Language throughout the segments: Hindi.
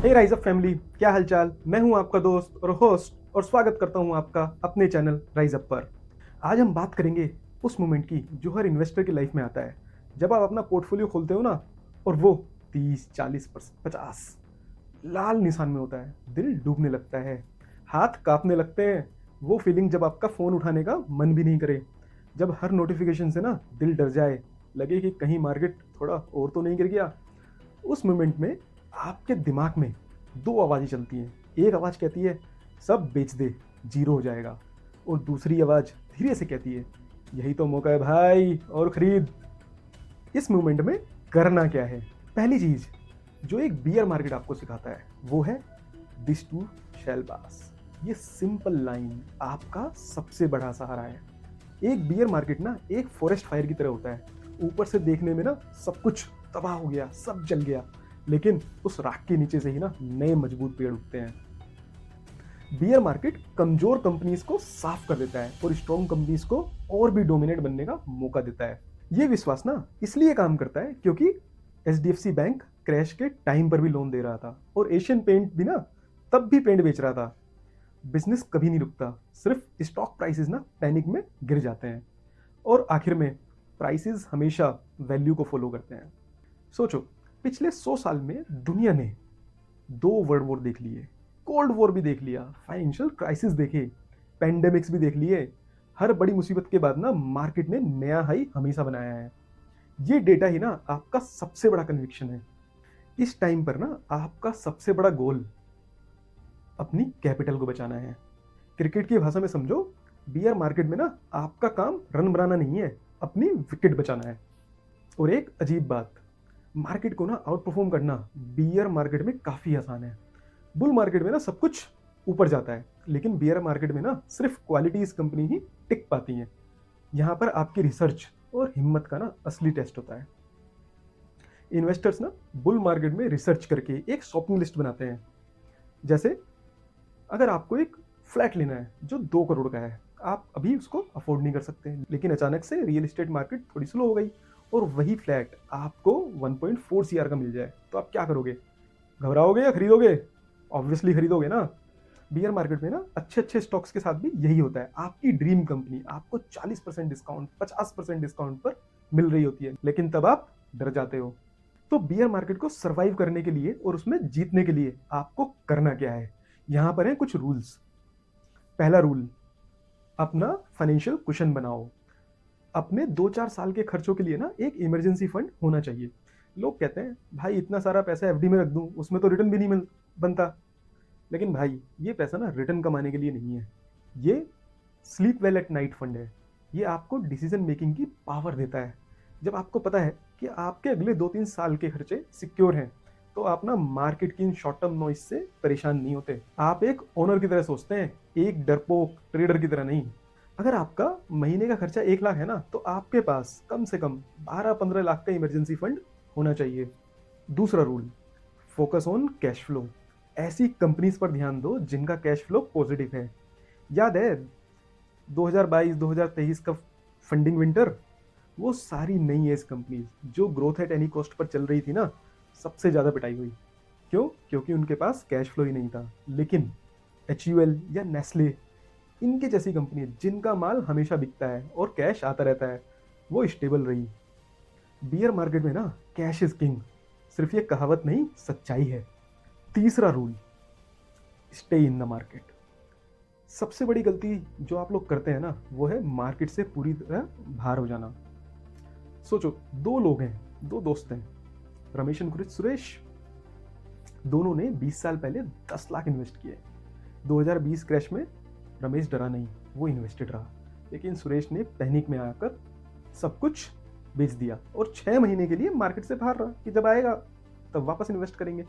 हे राइज अप फैमिली, क्या हालचाल। मैं हूं आपका दोस्त और होस्ट और स्वागत करता हूं आपका अपने चैनल राइज अप पर। आज हम बात करेंगे उस मोमेंट की जो हर इन्वेस्टर की लाइफ में आता है, जब आप अपना पोर्टफोलियो खोलते हो ना और वो 30, 40, 50 लाल निशान में होता है। दिल डूबने लगता है, हाथ कांपने लगते हैं। वो फीलिंग जब आपका फ़ोन उठाने का मन भी नहीं करे, जब हर नोटिफिकेशन से ना दिल डर जाए, लगे कि कहीं मार्केट थोड़ा और तो नहीं गिर गया। उस मोमेंट में आपके दिमाग में दो आवाज़ें चलती हैं। एक आवाज़ कहती है सब बेच दे, जीरो हो जाएगा। और दूसरी आवाज़ धीरे से कहती है यही तो मौका है भाई, और खरीद। इस मोमेंट में करना क्या है? पहली चीज़ जो एक बियर मार्केट आपको सिखाता है वो है दिस टू शैल पास। ये सिंपल लाइन आपका सबसे बड़ा सहारा है। एक बियर मार्केट ना एक फॉरेस्ट फायर की तरह होता है। ऊपर से देखने में ना सब कुछ तबाह हो गया, सब जल गया, लेकिन उस राख के नीचे से ही ना नए मजबूत पेड़ उगते हैं। बियर मार्केट कमजोर कंपनीज को साफ कर देता है और स्ट्रॉन्ग कंपनीज को और भी डोमिनेट बनने का मौका देता है। ये विश्वास ना इसलिए काम करता है क्योंकि एचडीएफसी बैंक क्रैश के टाइम पर भी लोन दे रहा था और एशियन पेंट भी ना तब भी पेंट बेच रहा था। बिजनेस कभी नहीं रुकता, सिर्फ स्टॉक प्राइसेस ना पैनिक में गिर जाते हैं और आखिर में प्राइसेस हमेशा वैल्यू को फॉलो करते हैं। सोचो, पिछले 100 साल में दुनिया ने 2 वर्ल्ड वॉर देख लिए, कोल्ड वॉर भी देख लिया, फाइनेंशियल क्राइसिस देखे, पेंडेमिक्स भी देख लिए। हर बड़ी मुसीबत के बाद ना मार्केट ने नया हाई हमेशा बनाया है। ये डेटा ही ना आपका सबसे बड़ा कन्विक्शन है। इस टाइम पर ना आपका सबसे बड़ा गोल अपनी कैपिटल को बचाना है। क्रिकेट की भाषा में समझो, बियर मार्केट में ना आपका काम रन बनाना नहीं है, अपनी विकेट बचाना है। और एक अजीब बात, मार्केट को ना आउट परफॉर्म करना बियर मार्केट में काफ़ी आसान है। बुल मार्केट में ना सब कुछ ऊपर जाता है, लेकिन बियर मार्केट में ना सिर्फ क्वालिटीज कंपनी ही टिक पाती हैं। यहाँ पर आपकी रिसर्च और हिम्मत का ना असली टेस्ट होता है। इन्वेस्टर्स ना बुल मार्केट में रिसर्च करके एक शॉपिंग लिस्ट बनाते हैं। जैसे अगर आपको एक फ्लैट लेना है जो 2 करोड़ का है, आप अभी उसको अफोर्ड नहीं कर सकते, लेकिन अचानक से रियल एस्टेट मार्केट थोड़ी स्लो हो गई और वही फ्लैट आपको 1.4 CR का मिल जाए, तो आप क्या करोगे? घबराओगे या खरीदोगे? ऑब्वियसली खरीदोगे ना। बियर मार्केट में ना अच्छे अच्छे स्टॉक्स के साथ भी यही होता है। आपकी ड्रीम कंपनी आपको 40% डिस्काउंट, 50% डिस्काउंट पर मिल रही होती है, लेकिन तब आप डर जाते हो। तो बियर मार्केट को सर्वाइव करने के लिए और उसमें जीतने के लिए आपको करना क्या है? यहाँ पर है कुछ रूल्स। पहला रूल, अपना फाइनेंशियल कुशन बनाओ। अपने 2-4 साल के खर्चों के लिए ना एक इमरजेंसी फंड होना चाहिए। लोग कहते हैं भाई इतना सारा पैसा एफडी में रख दूं, उसमें तो रिटर्न भी नहीं मिल बनता। लेकिन भाई ये पैसा ना रिटर्न कमाने के लिए नहीं है, ये sleep well at night fund है। ये आपको डिसीजन मेकिंग की पावर देता है। जब आपको पता है कि आपके अगले 2-3 साल के खर्चे सिक्योर हैं, तो आप ना मार्केट की इन शॉर्ट टर्म नॉइस से परेशान नहीं होते। आप एक ओनर की तरह सोचते हैं, एक डरपोक ट्रेडर की तरह नहीं। अगर आपका महीने का खर्चा 1 लाख है ना, तो आपके पास कम से कम 12-15 लाख का इमरजेंसी फंड होना चाहिए। दूसरा rule, focus on cash flow. ऐसी कंपनीज पर ध्यान दो जिनका कैश फ्लो पॉजिटिव है। याद है 2022-2023 का फंडिंग विंटर? वो सारी नई एज कंपनीज जो growth at any cost per चल रही थी ना, सबसे ज़्यादा पिटाई हुई। क्यों? क्योंकि उनके पास कैश फ्लो ही नहीं था। लेकिन HUL या नेस्ले, इनके जैसी कंपनी जिनका माल हमेशा बिकता है और कैश आता रहता है, वो स्टेबल रही। बियर मार्केट में ना कैश इज किंग सिर्फ ये कहावत नहीं, सच्चाई है। तीसरा rule, stay in the market. सबसे बड़ी गलती जो आप लोग करते हैं ना, वो है मार्केट से पूरी तरह बाहर हो जाना। सोचो, 2 लोग हैं, 2 दोस्त हैं, रमेश एंड सुरेश। दोनों ने 20 साल पहले 10 लाख इन्वेस्ट किए। 2020 क्रैश में रमेश डरा नहीं, वो इन्वेस्टेड रहा। लेकिन सुरेश ने पैनिक में आकर सब कुछ बेच दिया और 6 महीने के लिए मार्केट से बाहर रहा कि जब आएगा तब वापस इन्वेस्ट करेंगे।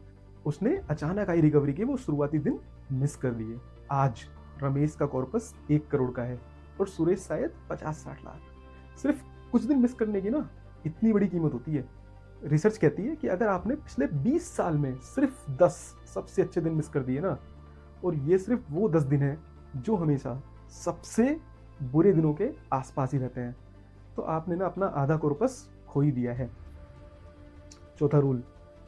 उसने अचानक आई रिकवरी के वो शुरुआती दिन मिस कर दिए। आज रमेश का कॉर्पस 1 करोड़ का है और सुरेश शायद 50-60 लाख। सिर्फ कुछ दिन मिस करने की ना इतनी बड़ी कीमत होती है। रिसर्च कहती है कि अगर आपने पिछले 20 साल में सिर्फ 10 सबसे अच्छे दिन मिस कर दिए ना, और ये सिर्फ वो 10 दिन हैं जो हमेशा सबसे बुरे दिनों के आसपास ही रहते हैं, तो आपने ना अपना आधा कॉर्पस खो ही दिया है। चौथा rule,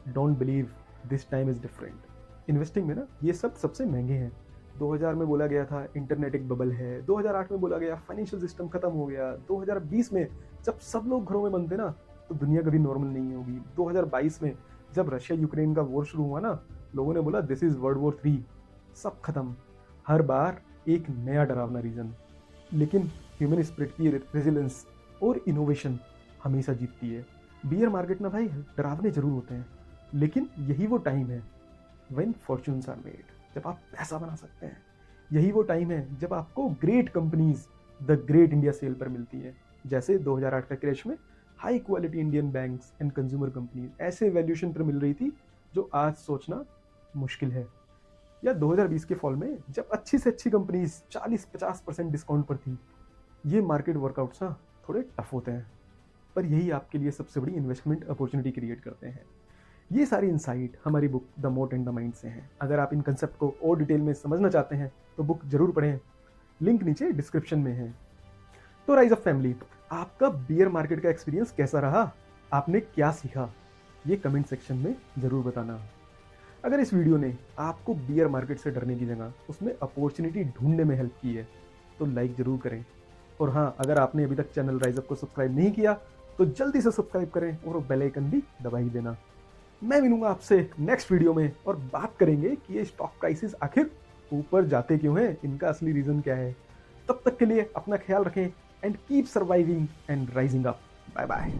don't believe this time is different. Investing में ना ये सब सबसे महंगे हैं। 2000 में बोला गया था इंटरनेट एक बबल है, 2008 में बोला गया फाइनेंशियल सिस्टम खत्म हो गया, 2020 में जब सब लोग घरों में बंद थे ना तो दुनिया कभी नॉर्मल नहीं होगी, 2022 में जब रशिया यूक्रेन का वॉर शुरू हुआ ना, लोगों ने बोला दिस इज वर्ल्ड वॉर 3, सब खत्म। हर बार एक नया डरावना रीजन, लेकिन ह्यूमन स्पिरिट की रेजिलेंस और इनोवेशन हमेशा जीतती है। बियर मार्केट ना भाई डरावने जरूर होते हैं, लेकिन यही वो टाइम है व्हेन फॉर्च्यून्स आर मेड, जब आप पैसा बना सकते हैं। यही वो टाइम है जब आपको great companies the great India sale पर मिलती है। जैसे 2008 का क्रैश में high quality Indian banks and consumer companies ऐसे वैल्यूएशन पर मिल रही थी जो आज सोचना मुश्किल है। या 2020 के फॉल में जब अच्छी से अच्छी कंपनीज 40-50% डिस्काउंट पर थी। ये मार्केट वर्कआउट्स ना थोड़े टफ होते हैं, पर यही आपके लिए सबसे बड़ी इन्वेस्टमेंट अपॉर्चुनिटी क्रिएट करते हैं। ये सारी इंसाइट हमारी बुक द मोट एंड द माइंड से हैं। अगर आप इन कंसेप्ट को और डिटेल में समझना चाहते हैं तो बुक जरूर पढ़ें, लिंक नीचे डिस्क्रिप्शन में है। तो राइज अप फैमिली, आपका बियर मार्केट का एक्सपीरियंस कैसा रहा? आपने क्या सीखा? ये कमेंट सेक्शन में जरूर बताना। अगर इस वीडियो ने आपको बियर मार्केट से डरने की जगह उसमें अपॉर्चुनिटी ढूंढने में हेल्प की है तो लाइक जरूर करें। और हाँ, अगर आपने अभी तक चैनल राइज अप को सब्सक्राइब नहीं किया तो जल्दी से सब्सक्राइब करें और बेल आइकन भी दबा ही देना। मैं मिलूंगा आपसे नेक्स्ट वीडियो में और बात करेंगे कि ये स्टॉक प्राइसेस आखिर ऊपर जाते क्यों हैं, इनका असली रीजन क्या है। तब तक के लिए अपना ख्याल रखें and keep surviving and rising up. Bye bye.